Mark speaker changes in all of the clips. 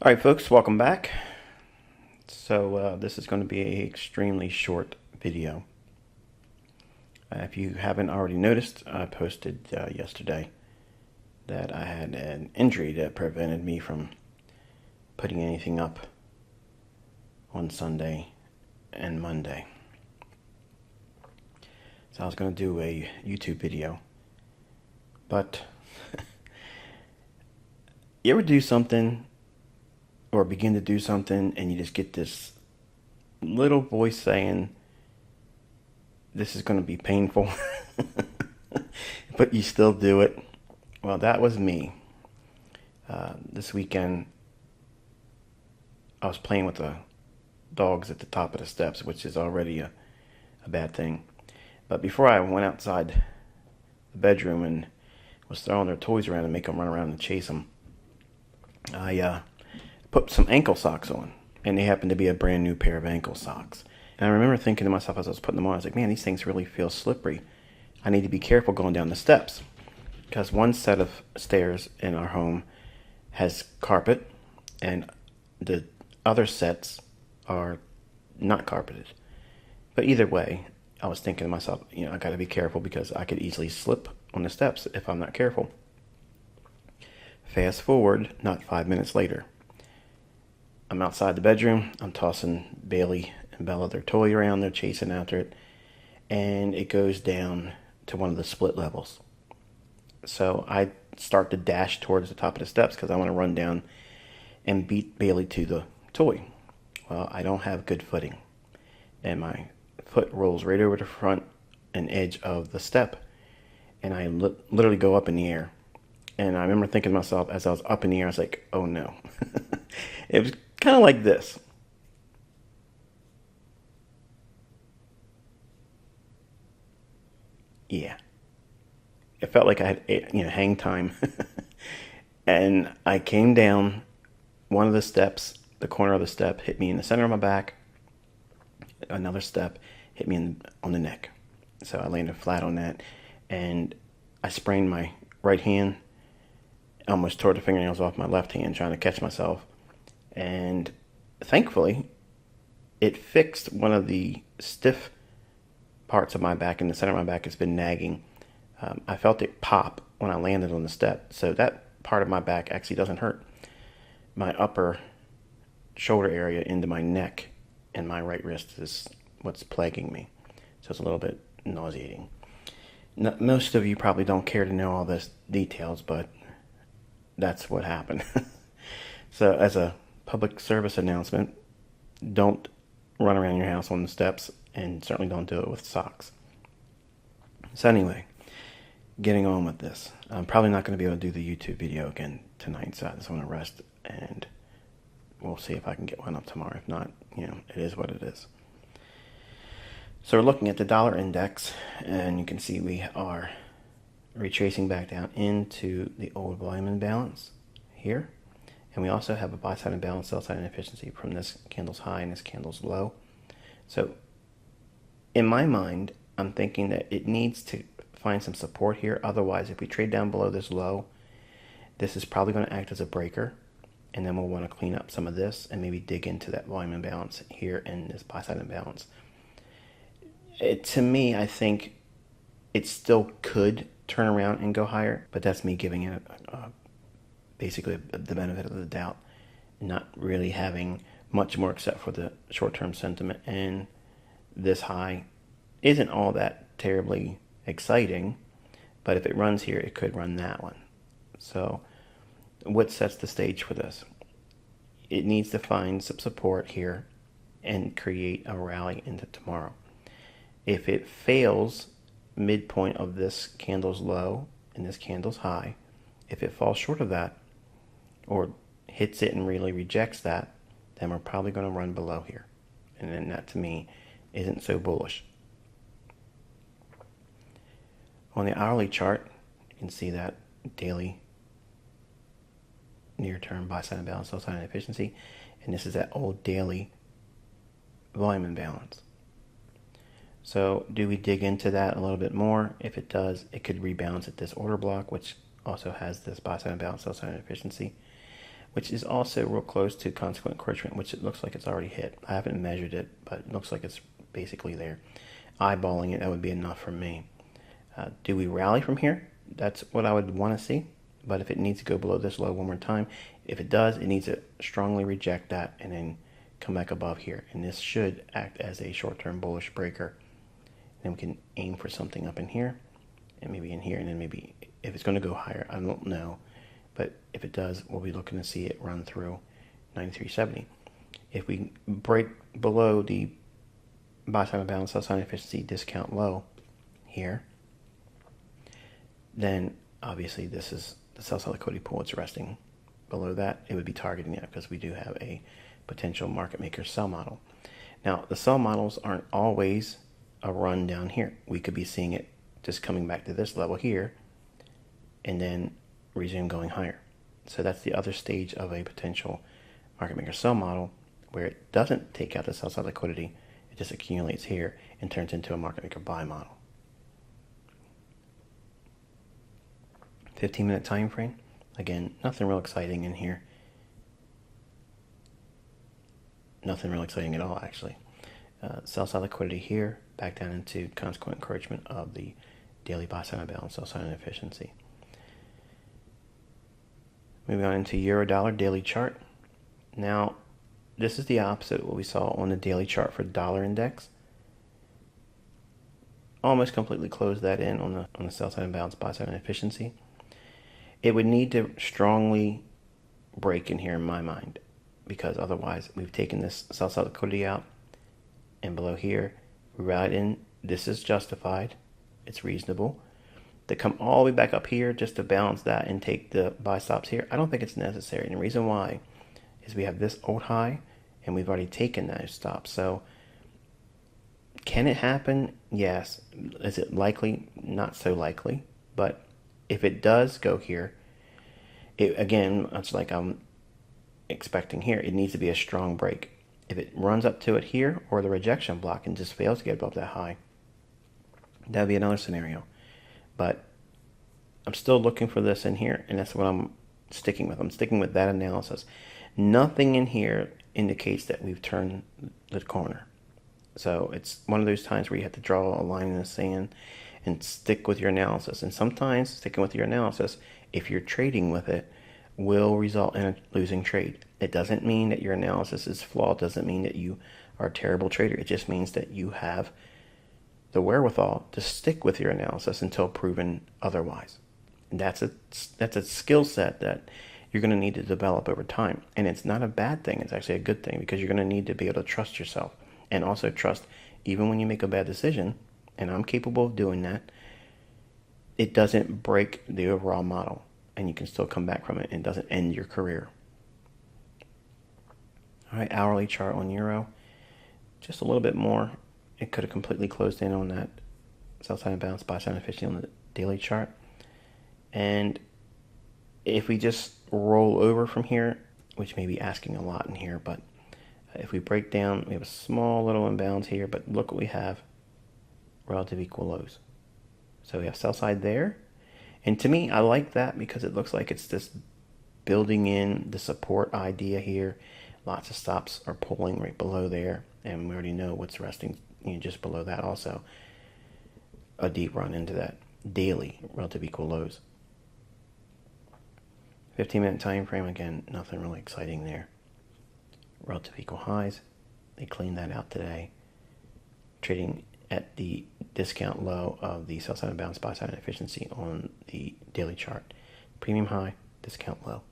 Speaker 1: All right, folks, welcome back. So this is going to be an extremely short video. If you haven't already noticed, I posted yesterday that I had an injury that prevented me from putting anything up on Sunday and Monday. So I was going to do a YouTube video, but you ever do something or begin to do something and you just get this little voice saying, this is going to be painful, but you still do it? Well, that was me. This weekend, I was playing with the dogs at the top of the steps, which is already a bad thing. But before I went outside the bedroom and was throwing their toys around and make them run around and chase them, I put some ankle socks on, and they happened to be a brand new pair of ankle socks. And I remember thinking to myself as I was putting them on, I was like, man, these things really feel slippery. I need to be careful going down the steps, because one set of stairs in our home has carpet, and the other sets are not carpeted. But either way, I was thinking to myself, I got to be careful because I could easily slip on the steps if I'm not careful. Fast forward, not 5 minutes later, I'm outside the bedroom. I'm tossing Bailey and Bella their toy around. They're chasing after it. And it goes down to one of the split levels. So I start to dash towards the top of the steps because I want to run down and beat Bailey to the toy. Well, I don't have good footing. And my foot rolls right over the front and edge of the step. And I literally go up in the air. And I remember thinking to myself as I was up in the air, I was like, oh no. It was kind of like this. Yeah. It felt like I had, hang time. And I came down one of the steps, the corner of the step hit me in the center of my back. Another step hit me on the neck. So I landed flat on that. And I sprained my right hand. Almost tore the fingernails off my left hand trying to catch myself. And thankfully, it fixed one of the stiff parts of my back, and the center of my back has been nagging. I felt it pop when I landed on the step, so that part of my back actually doesn't hurt. My upper shoulder area into my neck and my right wrist is what's plaguing me, so it's a little bit nauseating. Most of you probably don't care to know all this details, but that's what happened. So as a public service announcement, don't run around your house on the steps, and certainly don't do it with socks. So anyway, getting on with this. I'm probably not going to be able to do the YouTube video again tonight, so I just want to rest, and we'll see if I can get one up tomorrow. If not, it is what it is. So we're looking at the dollar index, and you can see we are retracing back down into the old volume imbalance here. And we also have a buy side imbalance, sell side inefficiency from this candle's high and this candle's low. So in my mind, I'm thinking that it needs to find some support here. Otherwise, if we trade down below this low, this is probably going to act as a breaker. And then we'll want to clean up some of this and maybe dig into that volume imbalance here in this buy side imbalance. To me, I think it still could turn around and go higher, but that's me giving it basically the benefit of the doubt, not really having much more except for the short-term sentiment. And this high isn't all that terribly exciting, but if it runs here, it could run that one. So what sets the stage for this? It needs to find some support here and create a rally into tomorrow. If it fails midpoint of this candle's low and this candle's high, if it falls short of that or hits it and really rejects that, then we're probably going to run below here. And then that to me isn't so bullish. On the hourly chart, you can see that daily near-term buy-side imbalance, sell-side inefficiency, and this is that old daily volume imbalance. So do we dig into that a little bit more? If it does, it could rebalance at this order block, which also has this buy-side imbalance, sell-side inefficiency. which is also real close to consequent encroachment, which it looks like it's already hit. I haven't measured it, but it looks like it's basically there. Eyeballing it, that would be enough for me. Do we rally from here? That's what I would want to see. But if it needs to go below this low one more time, if it does, it needs to strongly reject that and then come back above here. And this should act as a short-term bullish breaker. Then we can aim for something up in here and maybe in here, and then maybe if it's going to go higher, I don't know. But if it does, we'll be looking to see it run through 93.70. If we break below the buy side imbalance, sell side efficiency discount low here, then obviously this is the sell side liquidity pool. It's resting below that. It would be targeting it because we do have a potential market maker sell model. Now, the sell models aren't always a run down here. We could be seeing it just coming back to this level here and then resume going higher. So that's the other stage of a potential market maker sell model, where it doesn't take out the sell side liquidity. It just accumulates here and turns into a market maker buy model. 15-minute time frame. Again, nothing real exciting in here. Nothing real exciting at all, actually. Sell side liquidity here, back down into consequent encouragement of the daily buy side imbalance, sell side inefficiency. Moving on into euro dollar daily chart. Now, this is the opposite of what we saw on the daily chart for dollar index. Almost completely closed that in on the sell side imbalance, buy side inefficiency. It would need to strongly break in here in my mind, because otherwise we've taken this sell side liquidity out, and below here we rallied in. This is justified, it's reasonable. To come all the way back up here just to balance that and take the buy stops here, I don't think it's necessary. And the reason why is we have this old high and we've already taken those stops. So can it happen? Yes. Is it likely? Not so likely. But if it does go here, again, it's like I'm expecting here. It needs to be a strong break. If it runs up to it here, or the rejection block and just fails to get above that high, that would be another scenario. But I'm still looking for this in here, and that's what I'm sticking with. I'm sticking with that analysis. Nothing in here indicates that we've turned the corner. So it's one of those times where you have to draw a line in the sand and stick with your analysis. And sometimes sticking with your analysis, if you're trading with it, will result in a losing trade. It doesn't mean that your analysis is flawed. It doesn't mean that you are a terrible trader. It just means that you have the wherewithal to stick with your analysis until proven otherwise. And that's a skill set that you're going to need to develop over time. And it's not a bad thing. It's actually a good thing, because you're going to need to be able to trust yourself, and also trust, even when you make a bad decision, and I'm capable of doing that, it doesn't break the overall model, and you can still come back from it, and it doesn't end your career. All right, hourly chart on euro, just a little bit more. It could have completely closed in on that sell side imbalance, buy side inefficiency on the daily chart. And if we just roll over from here, which may be asking a lot in here, but if we break down, we have a small little imbalance here, but look what we have, relative equal lows. So we have sell side there. And to me, I like that because it looks like it's just building in the support idea here. Lots of stops are pulling right below there, and we already know what's resting just below that also. A deep run into that daily relative equal lows. 15-minute time frame, again, nothing really exciting there. Relative equal highs, they cleaned that out today. Trading at the discount low of the sell side imbalance, buy side inefficiency on the daily chart. Premium high, discount low.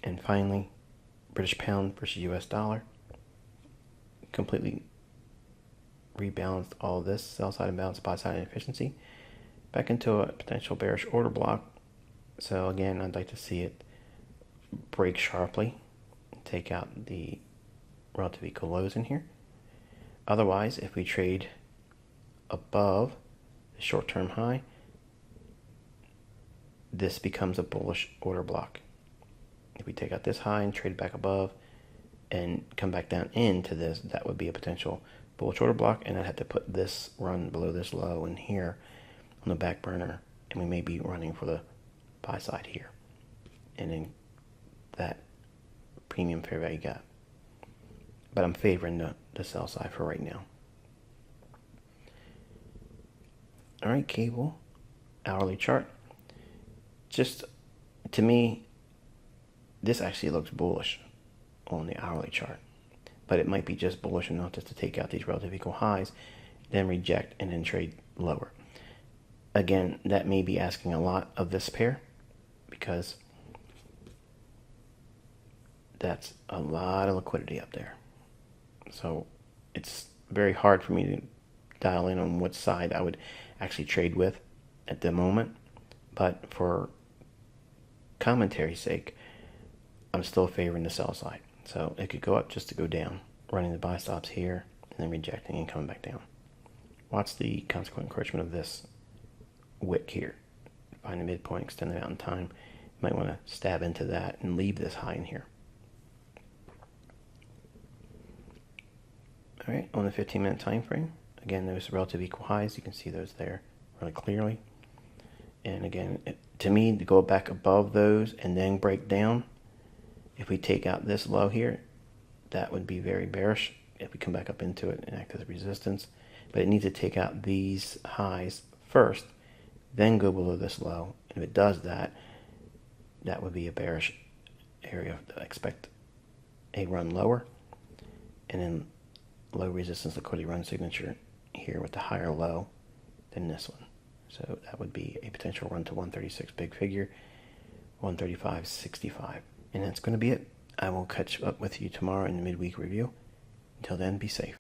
Speaker 1: And finally, British pound versus US dollar. Completely rebalanced all this sell side imbalance, buy side inefficiency back into a potential bearish order block. So again, I'd like to see it break sharply, take out the relative equal lows in here. Otherwise, if we trade above the short-term high, this becomes a bullish order block. If we take out this high and trade back above and come back down into this, that would be a potential bullish order block, and I'd have to put this run below this low in here on the back burner, and we may be running for the buy side here. and then that premium fair value gap. But I'm favoring the sell side for right now. All right, cable, hourly chart. Just to me, this actually looks bullish on the hourly chart, but it might be just bullish enough just to take out these relative equal highs, then reject and then trade lower. Again, that may be asking a lot of this pair because that's a lot of liquidity up there. So it's very hard for me to dial in on what side I would actually trade with at the moment. But for commentary's sake, I'm still favoring the sell side. So it could go up just to go down, running the buy stops here, and then rejecting and coming back down. Watch the consequent encroachment of this wick here. Find the midpoint, extend it out in time. You might want to stab into that and leave this high in here. All right, on the 15-minute time frame, again, those relative equal highs, you can see those there really clearly. And again, to me, to go back above those and then break down, if we take out this low here, that would be very bearish if we come back up into it and act as a resistance. But it needs to take out these highs first, then go below this low. And if it does that, that would be a bearish area. I expect a run lower, and then low resistance liquidity run signature here with the higher low than this one. So that would be a potential run to 136 big figure, 135.65. And that's going to be it. I will catch up with you tomorrow in the midweek review. Until then, be safe.